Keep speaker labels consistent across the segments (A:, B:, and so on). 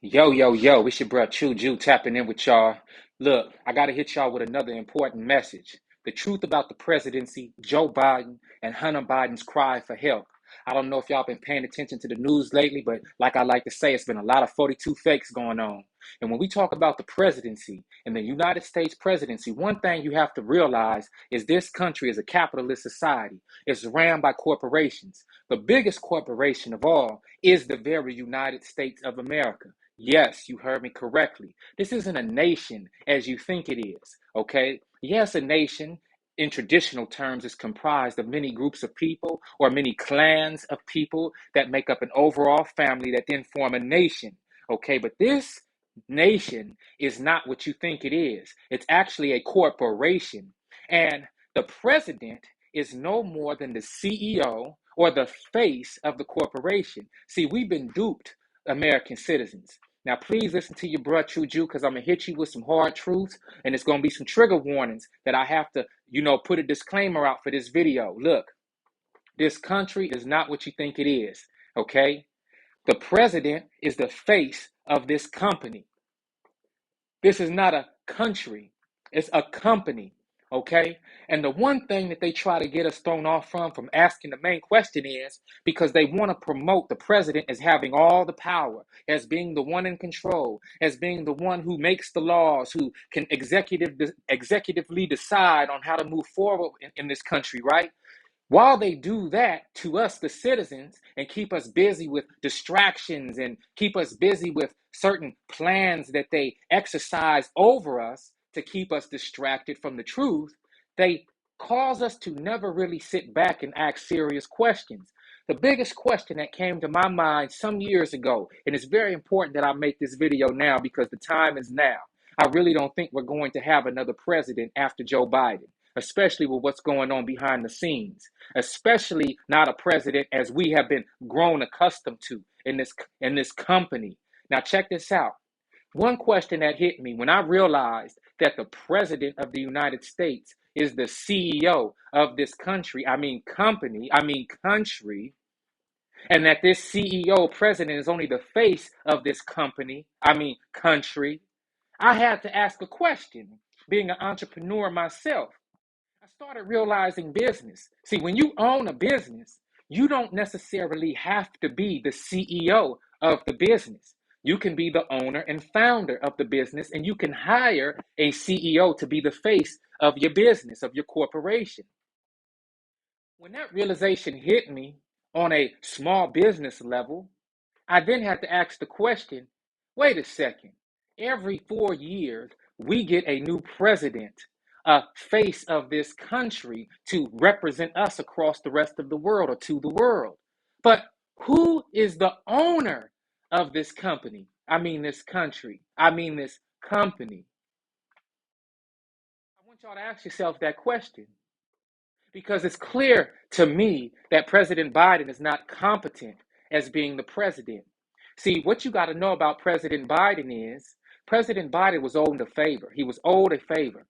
A: Yo, yo, yo, it's your bro True Jew tapping in with y'all. Look, I got to hit y'all with another important message. The truth about the presidency, Joe Biden, and Hunter Biden's cry for help. I don't know if y'all been paying attention to the news lately, but like I like to say, it's been a lot of 42 fakes going on. And when we talk about the presidency and the United States presidency, one thing you have to realize is this country is a capitalist society. It's ran by corporations. The biggest corporation of all is the very United States of America. Yes, you heard me correctly. This isn't a nation as you think it is, okay? Yes, a nation in traditional terms is comprised of many groups of people or many clans of people that make up an overall family that then form a nation, okay? But this nation is not what you think it is. It's actually a corporation. And the president is no more than the CEO or the face of the corporation. See, we've been duped, American citizens. Now, please listen to your bro, True Jew, because I'm going to hit you with some hard truths, and it's going to be some trigger warnings that I have to, put a disclaimer out for this video. Look, this country is not what you think it is, okay? The president is the face of this company. This is not a country. It's a company, okay? And the one thing that they try to get us thrown off from asking the main question is because they want to promote the president as having all the power, as being the one in control, as being the one who makes the laws, who can executively decide on how to move forward in this country, right? While they do that to us, the citizens, and keep us busy with distractions and keep us busy with certain plans that they exercise over us to keep us distracted from the truth, they cause us to never really sit back and ask serious questions. The biggest question that came to my mind some years ago, and it's very important that I make this video now because the time is now. I really don't think we're going to have another president after Joe Biden, especially with what's going on behind the scenes, especially not a president as we have been grown accustomed to in this company. Now check this out. One question that hit me when I realized that the president of the United States is the CEO of this country, country, and that this CEO president is only the face of this country. I had to ask a question, being an entrepreneur myself. I started realizing business. See, when you own a business, you don't necessarily have to be the CEO of the business. You can be the owner and founder of the business, and you can hire a CEO to be the face of your business, of your corporation. When that realization hit me on a small business level, I then had to ask the question, wait a second. Every 4 years, we get a new president, a face of this country to represent us across the rest of the world or to the world. But who is the owner of this company? This country. This company. I want y'all to ask yourself that question because it's clear to me that President Biden is not competent as being the president. See, what you got to know about President Biden is President Biden was owed a favor. He was owed a favor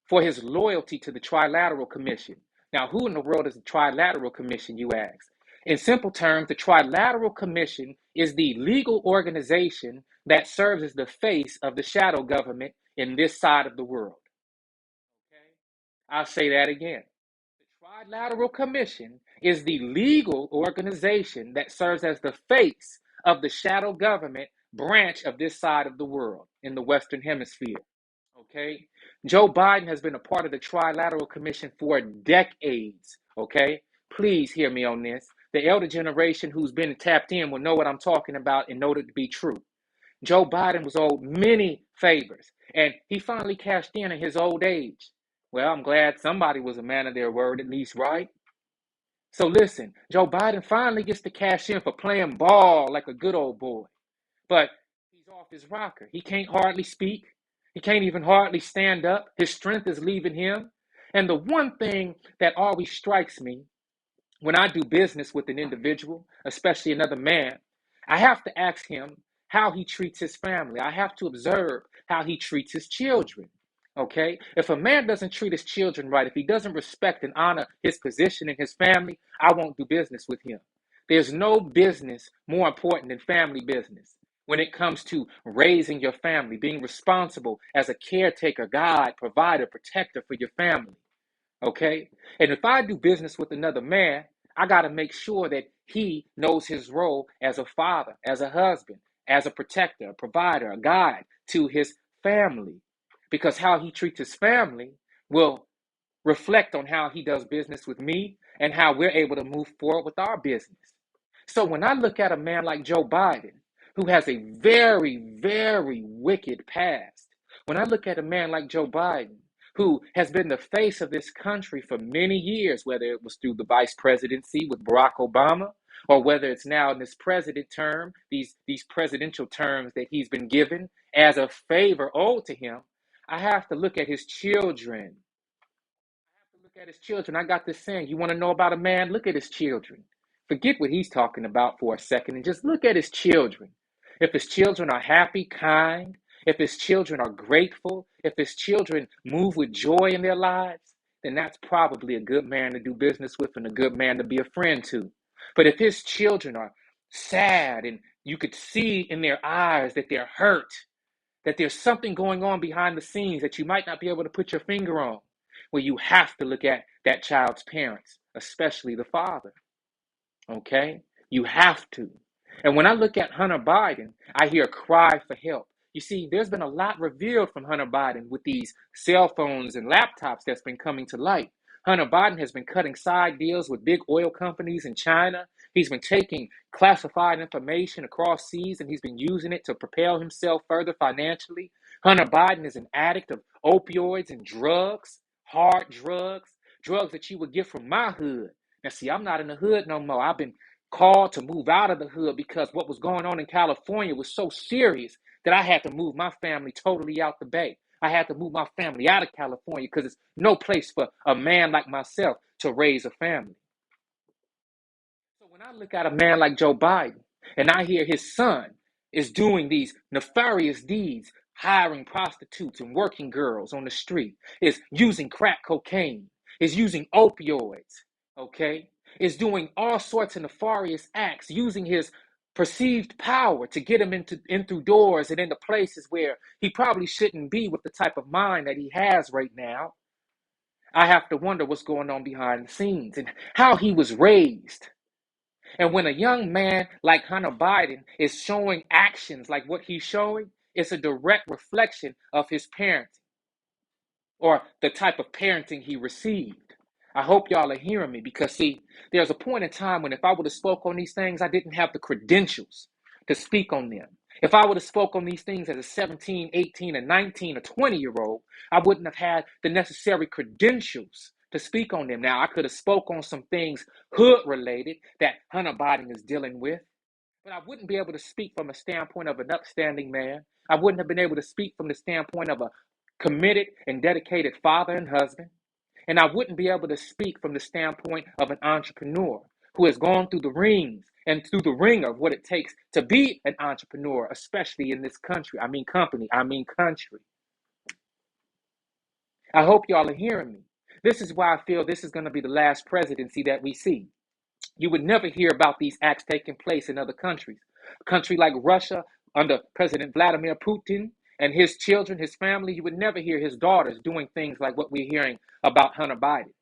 A: for his loyalty to the Trilateral Commission. Now, who in the world is the Trilateral Commission, you ask? In simple terms, the Trilateral Commission is the legal organization that serves as the face of the shadow government in this side of the world. Okay? I'll say that again. The Trilateral Commission is the legal organization that serves as the face of the shadow government branch of this side of the world in the Western Hemisphere. Okay? Joe Biden has been a part of the Trilateral Commission for decades. Okay? Please hear me on this. The elder generation who's been tapped in will know what I'm talking about and know it to be true. Joe Biden was owed many favors, and he finally cashed in his old age. Well, I'm glad somebody was a man of their word at least, right? So listen, Joe Biden finally gets to cash in for playing ball like a good old boy. But he's off his rocker. He can't hardly speak. He can't even hardly stand up. His strength is leaving him. And the one thing that always strikes me when I do business with an individual, especially another man, I have to ask him how he treats his family. I have to observe how he treats his children. Okay? If a man doesn't treat his children right, if he doesn't respect and honor his position in his family, I won't do business with him. There's no business more important than family business. when it comes to raising your family, being responsible as a caretaker, guide, provider, protector for your family. Okay? And if I do business with another man, I got to make sure that he knows his role as a father, as a husband, as a protector, a provider, a guide to his family. Because how he treats his family will reflect on how he does business with me and how we're able to move forward with our business. So when I look at a man like Joe Biden, who has a very, very wicked past, when I look at a man like Joe Biden, who has been the face of this country for many years, whether it was through the vice presidency with Barack Obama, or whether it's now in this president term, these presidential terms that he's been given as a favor owed to him, I have to look at his children. Look at his children. I got this saying, you want to know about a man? Look at his children. Forget what he's talking about for a second and just look at his children. If his children are happy, kind, if his children are grateful, if his children move with joy in their lives, then that's probably a good man to do business with and a good man to be a friend to. But if his children are sad and you could see in their eyes that they're hurt, that there's something going on behind the scenes that you might not be able to put your finger on, well, you have to look at that child's parents, especially the father. Okay? You have to. And when I look at Hunter Biden, I hear a cry for help. You see, there's been a lot revealed from Hunter Biden with these cell phones and laptops that's been coming to light. Hunter Biden has been cutting side deals with big oil companies in China. He's been taking classified information across seas and he's been using it to propel himself further financially. Hunter Biden is an addict of opioids and drugs, hard drugs, drugs that you would get from my hood. Now, see, I'm not in the hood no more. I've been called to move out of the hood because what was going on in California was so serious that I had to move my family totally out the bay. I had to move my family out of California because it's no place for a man like myself to raise a family. So when I look at a man like Joe Biden and I hear his son is doing these nefarious deeds, hiring prostitutes and working girls on the street, is using crack cocaine, is using opioids, okay, is doing all sorts of nefarious acts, using his perceived power to get him in through doors and into places where he probably shouldn't be with the type of mind that he has right now. I have to wonder what's going on behind the scenes and how he was raised. And when a young man like Hunter Biden is showing actions like what he's showing, it's a direct reflection of his parenting or the type of parenting he received. I hope y'all are hearing me because, see, there's a point in time when if I would have spoke on these things, I didn't have the credentials to speak on them. If I would have spoke on these things as a 17, 18, a 19, a 20-year-old, I wouldn't have had the necessary credentials to speak on them. Now, I could have spoke on some things hood-related that Hunter Biden is dealing with, but I wouldn't be able to speak from a standpoint of an upstanding man. I wouldn't have been able to speak from the standpoint of a committed and dedicated father and husband. And I wouldn't be able to speak from the standpoint of an entrepreneur who has gone through the rings and through the ringer of what it takes to be an entrepreneur, especially in this country. I mean, company, I mean, country. I hope y'all are hearing me. This is why I feel this is going to be the last presidency that we see. You would never hear about these acts taking place in other countries. A country like Russia, under President Vladimir Putin and his children, his family, you would never hear his daughters doing things like what we're hearing about Hunter Biden.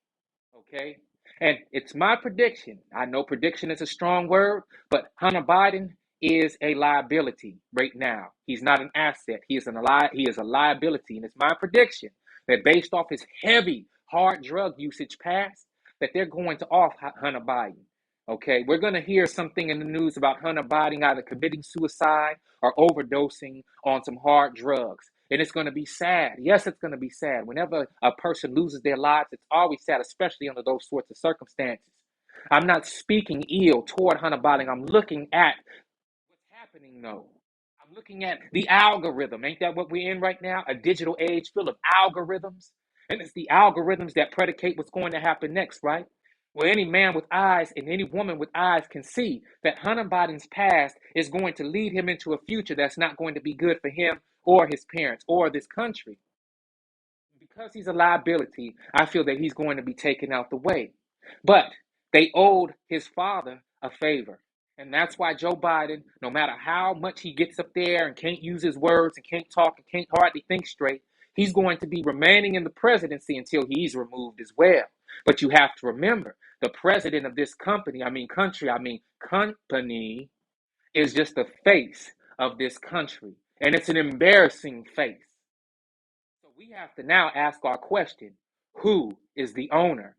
A: Okay? And it's my prediction. I know prediction is a strong word, but Hunter Biden is a liability right now. He's not an asset. He is a liability. And it's my prediction that based off his heavy, hard drug usage past, that they're going to off Hunter Biden. Okay, we're going to hear something in the news about Hunter Biden either committing suicide or overdosing on some hard drugs. And it's going to be sad. Yes, it's going to be sad. Whenever a person loses their lives, it's always sad, especially under those sorts of circumstances. I'm not speaking ill toward Hunter Biden. I'm looking at what's happening, though. I'm looking at the algorithm. Ain't that what we're in right now? A digital age full of algorithms. And it's the algorithms that predicate what's going to happen next, right? Well, any man with eyes and any woman with eyes can see that Hunter Biden's past is going to lead him into a future that's not going to be good for him or his parents or this country. Because he's a liability, I feel that he's going to be taken out the way. But they owed his father a favor. And that's why Joe Biden, no matter how much he gets up there and can't use his words and can't talk and can't hardly think straight, he's going to be remaining in the presidency until he's removed as well. But you have to remember, the president of this company is just the face of this country. And it's an embarrassing face. So we have to now ask our question, who is the owner